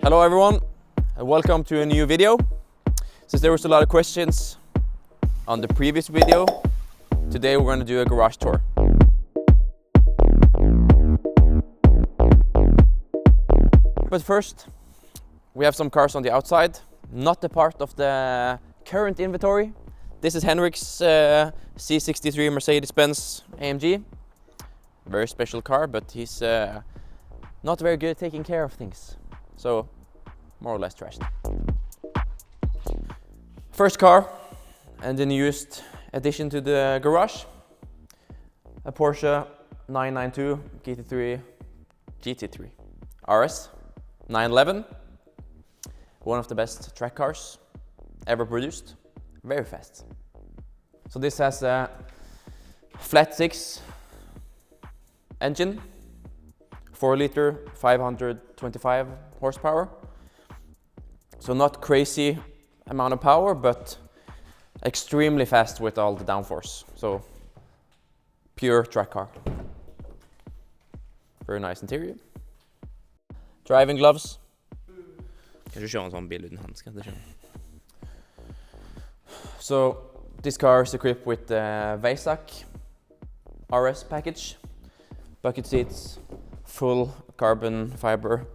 Hello everyone, and welcome to a new video. Since there was a lot of questions on the previous video, today we're going to do a garage tour. But first, we have some cars on the outside, not a part of the current inventory. This is Henrik's C63 Mercedes-Benz AMG. Very special car, but he's not very good at taking care of things. So, more or less trashed. First car, and the newest addition to the garage. A Porsche 992 GT3 RS 911. One of the best track cars ever produced. Very fast. So this has a flat 6 engine, 4 liter, 525 horsepower. So not crazy amount of power, but extremely fast with all the downforce. So pure track car. Very nice interior. Driving gloves. Kanskje kjøre en sånn bil uten handsker, det skjønner. So this car is equipped with the Vestheim RS package. Bucket seats, full carbon fiber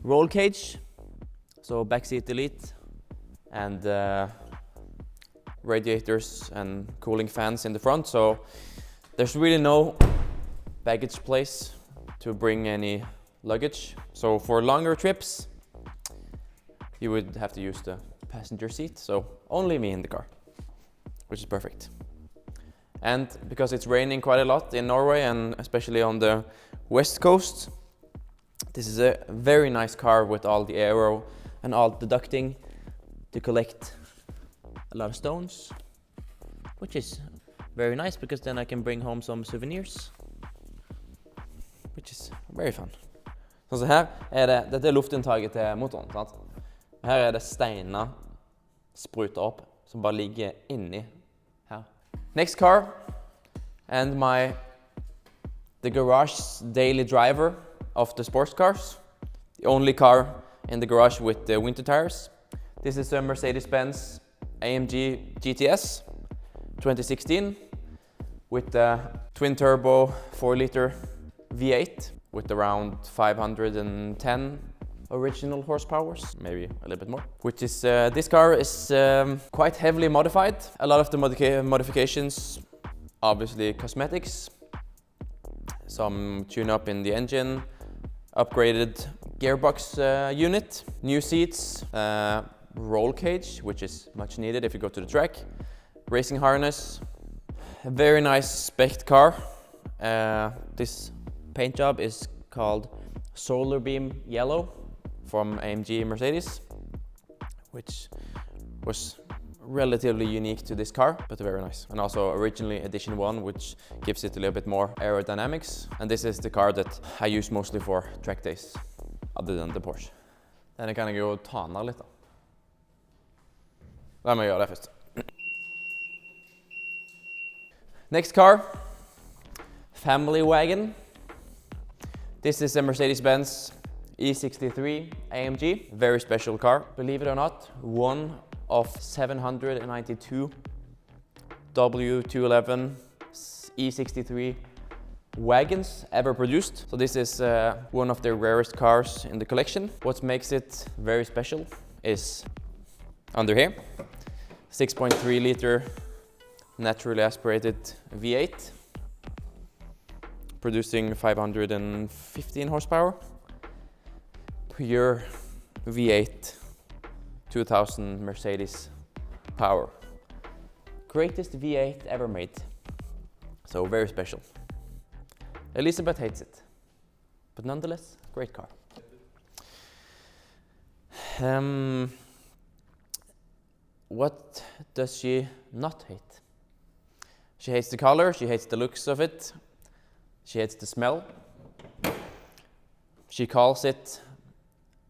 roll cage. So backseat elite, and radiators and cooling fans in the front. So there's really no baggage place to bring any luggage. So for longer trips, you would have to use the passenger seat. So only me in the car, which is perfect. And because it's raining quite a lot in Norway, and especially on the west coast, this is a very nice car with all the aero and all the ducting to collect a lot of stones, which is very nice because then I can bring home some souvenirs, which is very fun. Så her dette luftinntaget til motoren, sant? Her det steiner spruter opp som bare ligger inni her. Next car, and the garage's daily driver of the sports cars. The only car in the garage with the winter tires. This is a Mercedes-Benz AMG GTS 2016 with the twin-turbo 4-liter V8 with around 510 original horsepower, maybe a little bit more. Which is this car is quite heavily modified. A lot of the modifications, obviously cosmetics, some tune-up in the engine, upgraded gearbox unit, new seats, roll cage, which is much needed if you go to the track, racing harness, a very nice spec car. This paint job is called Solar Beam Yellow from AMG Mercedes, which was relatively unique to this car, but very nice. And also originally edition 1, which gives it a little bit more aerodynamics. And this is the car that I use mostly for track days, other than the Porsche. Denne kan jeg jo ta ned litt da. Da må jeg gjøre det først. Next car, family wagon. This is a Mercedes-Benz E63 AMG, very special car. Believe it or not, one of 792 W211 E63 wagons ever produced. So this is one of the rarest cars in the collection. What makes it very special is under here, 6.3 liter naturally aspirated V8, producing 515 horsepower. Pure V8 2000 Mercedes power. Greatest V8 ever made. So very special. Elizabeth hates it, but nonetheless, great car. What does she not hate? She hates the color, she hates the looks of it, she hates the smell. She calls it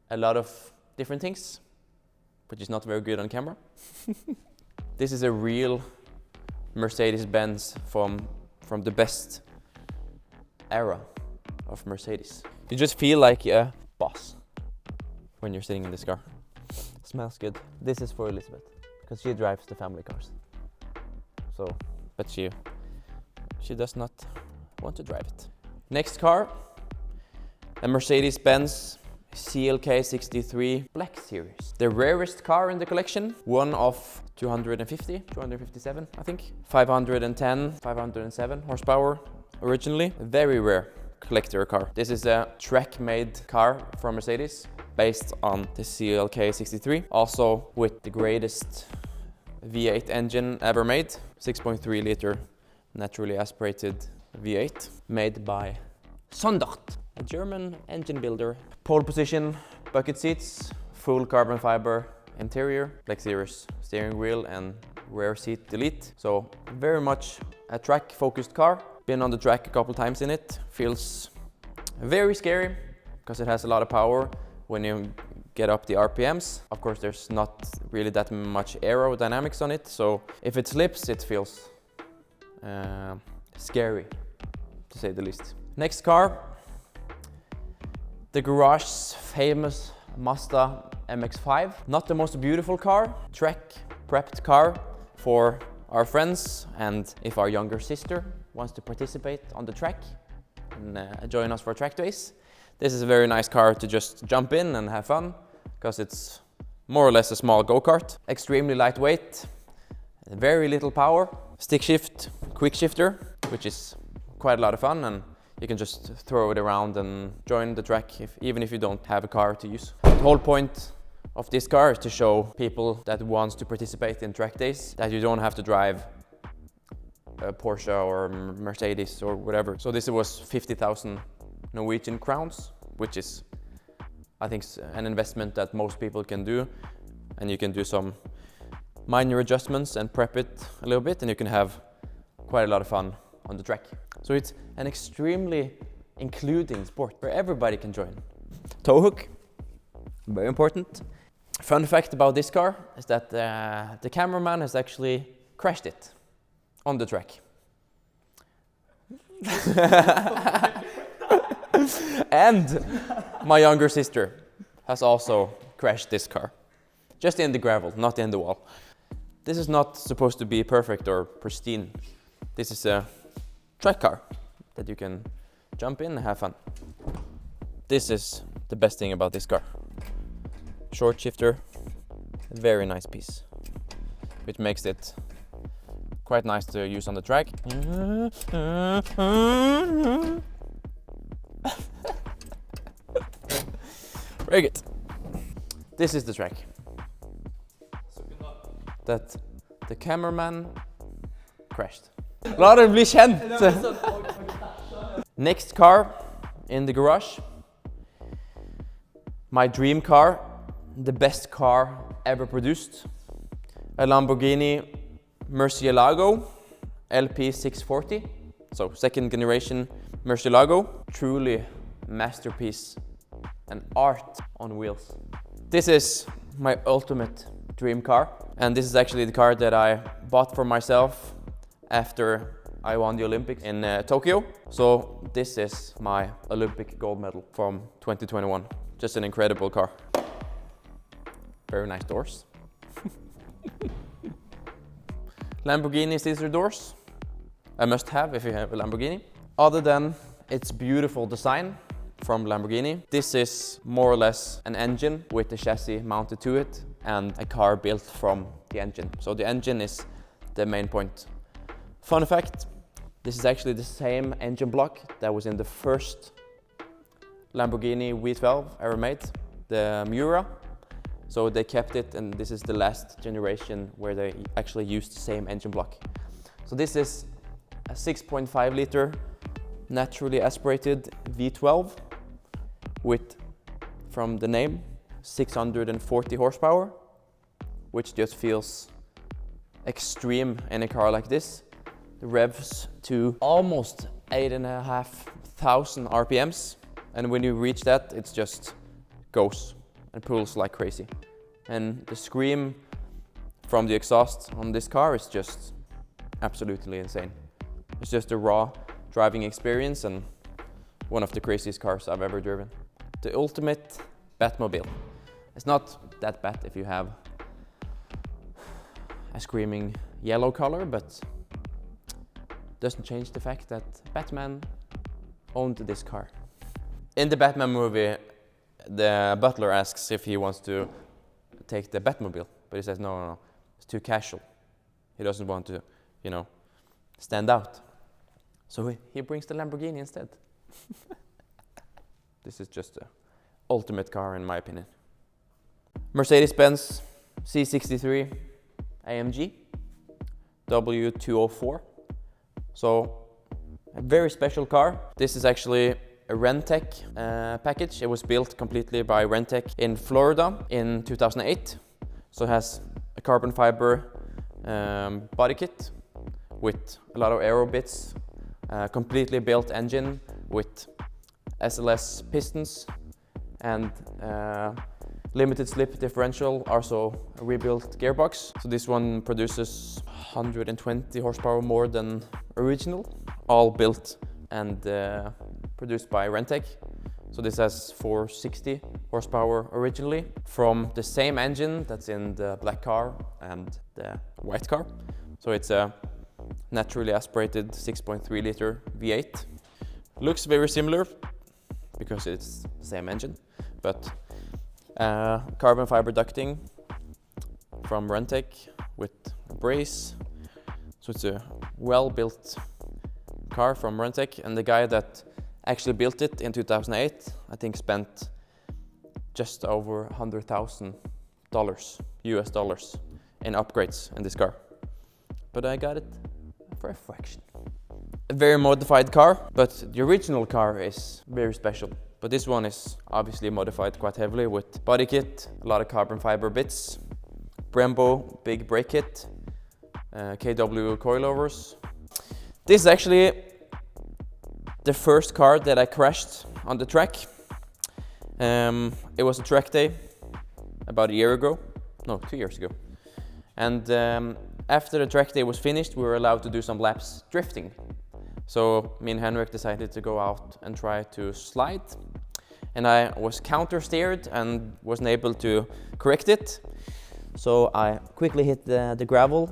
a lot of different things, which is not very good on camera. This is a real Mercedes-Benz from the best era of Mercedes. You just feel like a boss. when you're sitting in this car. Smells good. This is for Elizabeth, because she drives the family cars. So, but she does not want to drive it. Next car, a Mercedes-Benz CLK63 Black Series. The rarest car in the collection, one of 257, I think. 510, 507 horsepower originally. Very rare collector car. This is a track-made car from Mercedes based on the CLK63. Also with the greatest V8 engine ever made. 6.3 liter naturally aspirated V8 made by Sondre, a German engine builder. Pole position, bucket seats, full carbon fiber interior, Black Series steering wheel and rear seat delete. So very much a track focused car. Been on the track a couple times in it. Feels very scary because it has a lot of power when you get up the RPMs. Of course, there's not really that much aerodynamics on it. So if it slips, it feels scary, to say the least. Next car, the garage's famous Mazda MX-5. Not the most beautiful car, track prepped car for our friends, and if our younger sister wants to participate on the track and join us for track days. This is a very nice car to just jump in and have fun, because it's more or less a small go-kart. Extremely lightweight, very little power, stick shift, quick shifter, which is quite a lot of fun, and you can just throw it around and join the track even if you don't have a car to use. The whole point of this car is to show people that wants to participate in track days that you don't have to drive a Porsche or Mercedes or whatever. So this was 50,000 Norwegian crowns, which is, I think, an investment that most people can do, and you can do some minor adjustments and prep it a little bit, and you can have quite a lot of fun on the track. So it's an extremely including sport where everybody can join. Tow hook, very important. Fun fact about this car is that the cameraman has actually crashed it on the track. And my younger sister has also crashed this car. Just in the gravel, not in the wall. This is not supposed to be perfect or pristine. This is a track car that you can jump in and have fun. This is the best thing about this car. Short shifter, very nice piece, which makes it quite nice to use on the track. Very good. This is the track that the cameraman crashed. La det bli kjent! Next car in the garage. My dream car, the best car ever produced. A Lamborghini Murciélago LP640. So second generation Murciélago. Truly masterpiece and art on wheels. This is my ultimate dream car. And this is actually the car that I bought for myself after I won the Olympics in Tokyo. So this is my Olympic gold medal from 2021. Just an incredible car. Very nice doors. Lamborghini scissor doors. A must have if you have a Lamborghini. Other than its beautiful design from Lamborghini, this is more or less an engine with the chassis mounted to it and a car built from the engine. So the engine is the main point. Fun fact, this is actually the same engine block that was in the first Lamborghini V12 ever made, the Miura. So they kept it, and this is the last generation where they actually used the same engine block. So this is a 6.5 liter naturally aspirated V12 with, from the name, 640 horsepower, which just feels extreme in a car like this. The revs to almost 8,500 RPMs, and when you reach that, it just goes and pulls like crazy. And the scream from the exhaust on this car is just absolutely insane. It's just a raw driving experience and one of the craziest cars I've ever driven. The ultimate Batmobile. It's not that bad if you have a screaming yellow color, but doesn't change the fact that Batman owned this car. In the Batman movie, the butler asks if he wants to take the Batmobile, but he says no, it's too casual. He doesn't want to, you know, stand out. So he brings the Lamborghini instead. This is just the ultimate car in my opinion. Mercedes-Benz C63 AMG W204. So a very special car. This is actually a Rentec package. It was built completely by Rentec in Florida in 2008. So it has a carbon fiber body kit with a lot of aero bits, completely built engine with SLS pistons and limited slip differential, also a rebuilt gearbox. So this one produces 120 horsepower more than original, all built and produced by Rentec. So this has 460 horsepower originally from the same engine that's in the black car and the white car. So it's a naturally aspirated 6.3 liter V8. Looks very similar because it's the same engine, but carbon fiber ducting from Rentec with a brace. So it's a well-built car from Rentec, and the guy that actually built it in 2008, I think spent just over $100,000 US dollars in upgrades in this car. But I got it for a fraction. A very modified car, but the original car is very special. But this one is obviously modified quite heavily with body kit, a lot of carbon fiber bits, Brembo big brake kit, KW coilovers. This is actually the first car that I crashed on the track. It was a track day about a year ago, no, 2 years ago. And after the track day was finished, we were allowed to do some laps drifting. So me and Henrik decided to go out and try to slide. And I was counter-steered and wasn't able to correct it. So I quickly hit the gravel,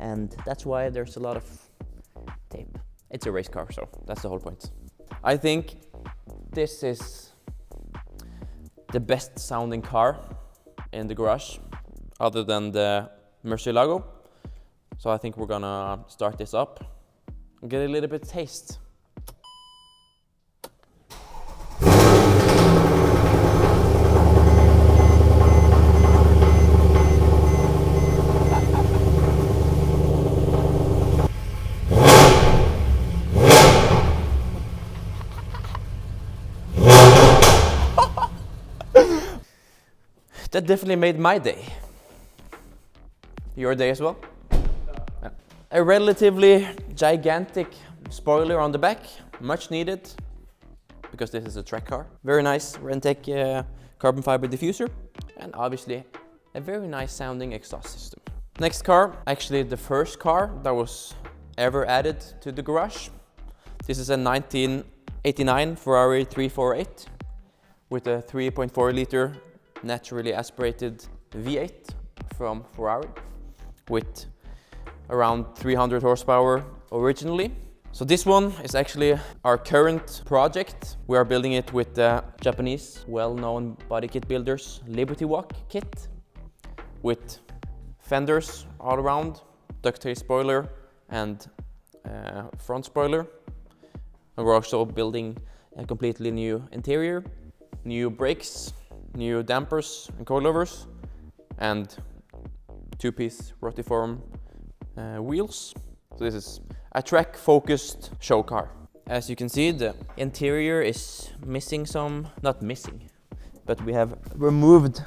and that's why there's a lot of tape. It's a race car, so that's the whole point. I think this is the best sounding car in the garage, other than the Murciélago. So I think we're gonna start this up and get a little bit of taste. That definitely made my day. Your day as well? Yeah. A relatively gigantic spoiler on the back, much needed, because this is a track car. Very nice Rentec carbon fiber diffuser, and obviously a very nice sounding exhaust system. Next car, actually the first car that was ever added to the garage. This is a 1989 Ferrari 348 with a 3.4 liter naturally aspirated V8 from Ferrari with around 300 horsepower originally. So this one is actually our current project. We are building it with the Japanese well-known body kit builders Liberty Walk kit with fenders all around, ducktail spoiler and front spoiler. And we're also building a completely new interior, new brakes, new dampers and coilovers, and two-piece rotiform wheels. So this is a track-focused show car. As you can see, the interior is missing some, not missing, but we have removed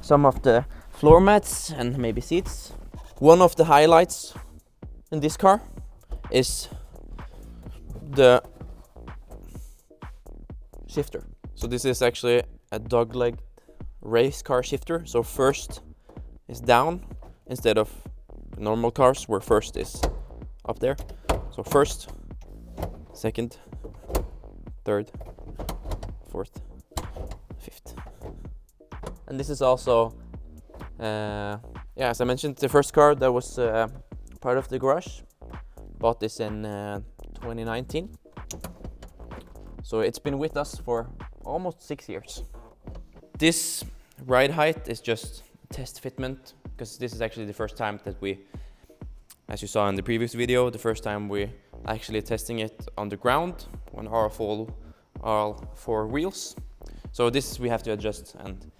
some of the floor mats and maybe seats. One of the highlights in this car is the shifter. So this is actually a dog-legged race car shifter. So first is down instead of normal cars where first is up there. So first, second, third, fourth, fifth. And this is also, yeah, as I mentioned, the first car that was part of the garage. Bought this in 2019. So it's been with us for almost 6 years. This ride height is just test fitment, because this is actually the first time that we, as you saw in the previous video, the first time we actually testing it on the ground on all four wheels. So this we have to adjust, and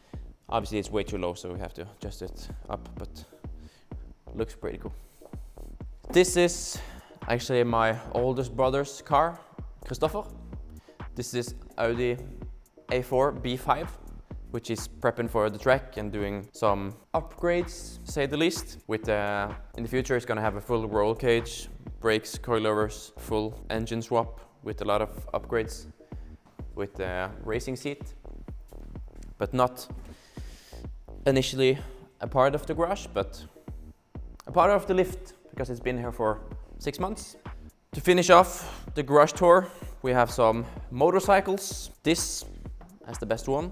obviously it's way too low, so we have to adjust it up, but looks pretty cool. This is actually my oldest brother's car, Christopher. This is Audi A4 B5, which is prepping for the track and doing some upgrades, to say the least. With in the future, it's gonna have a full roll cage, brakes, coilovers, full engine swap with a lot of upgrades, with the racing seat, but not initially a part of the garage, but a part of the lift, because it's been here for 6 months. To finish off the garage tour, we have some motorcycles. This as the best one,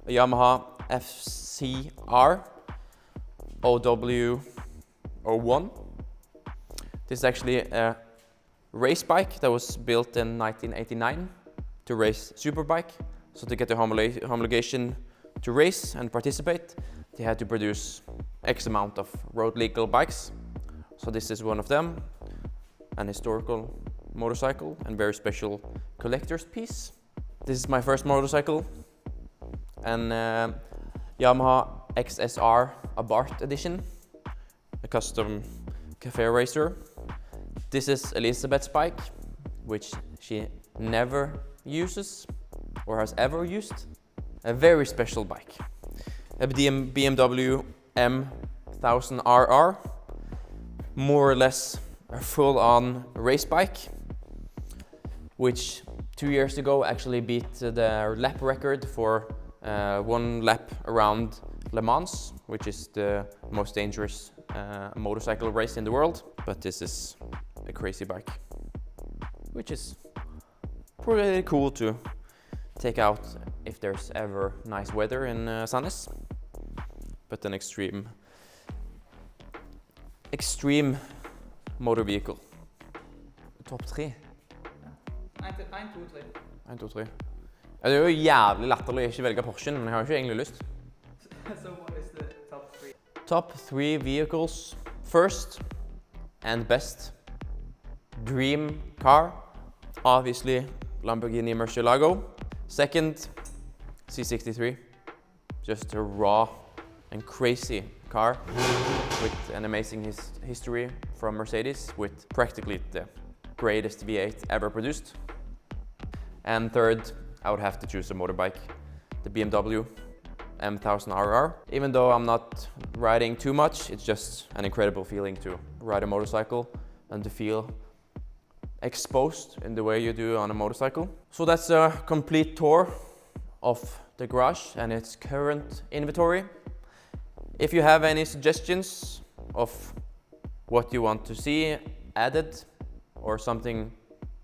a Yamaha FCR OW01. This is actually a race bike that was built in 1989 to race superbike. So to get the homologation to race and participate, they had to produce X amount of road legal bikes. So this is one of them, an historical motorcycle and very special collector's piece. This is my first motorcycle, an Yamaha XSR Abarth edition, a custom cafe racer. This is Elizabeth's bike, which she never uses or has ever used. A very special bike. A BMW M1000RR, more or less a full-on race bike, which 2 years ago actually beat the lap record for 1 lap around Le Mans, which is the most dangerous motorcycle race in the world. But this is a crazy bike, which is pretty cool to take out if there's ever nice weather in Sandnes. But an extreme motor vehicle. Topp 3. 1, 2, 3. 1, 2, 3. Ja, det er jo jævlig latterlig å ikke velge Porschen, men jeg har jo ikke egentlig lyst. So what is the top 3? Top 3 vehicles. First and best dream car, obviously Lamborghini Murciélago. Second, C63. Just a raw and crazy car with an amazing history from Mercedes, with practically the greatest V8 ever produced. And third, I would have to choose a motorbike, the BMW M1000RR. Even though I'm not riding too much, it's just an incredible feeling to ride a motorcycle and to feel exposed in the way you do on a motorcycle. So that's a complete tour of the garage and its current inventory. If you have any suggestions of what you want to see added, or something,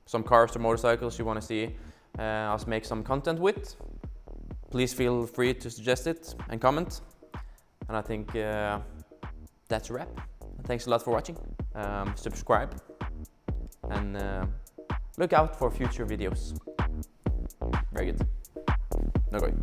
some cars or motorcycles you want to see us make some content with, please feel free to suggest it and comment. And I think that's a wrap. Thanks a lot for watching. Subscribe and look out for future videos. Very good. No going.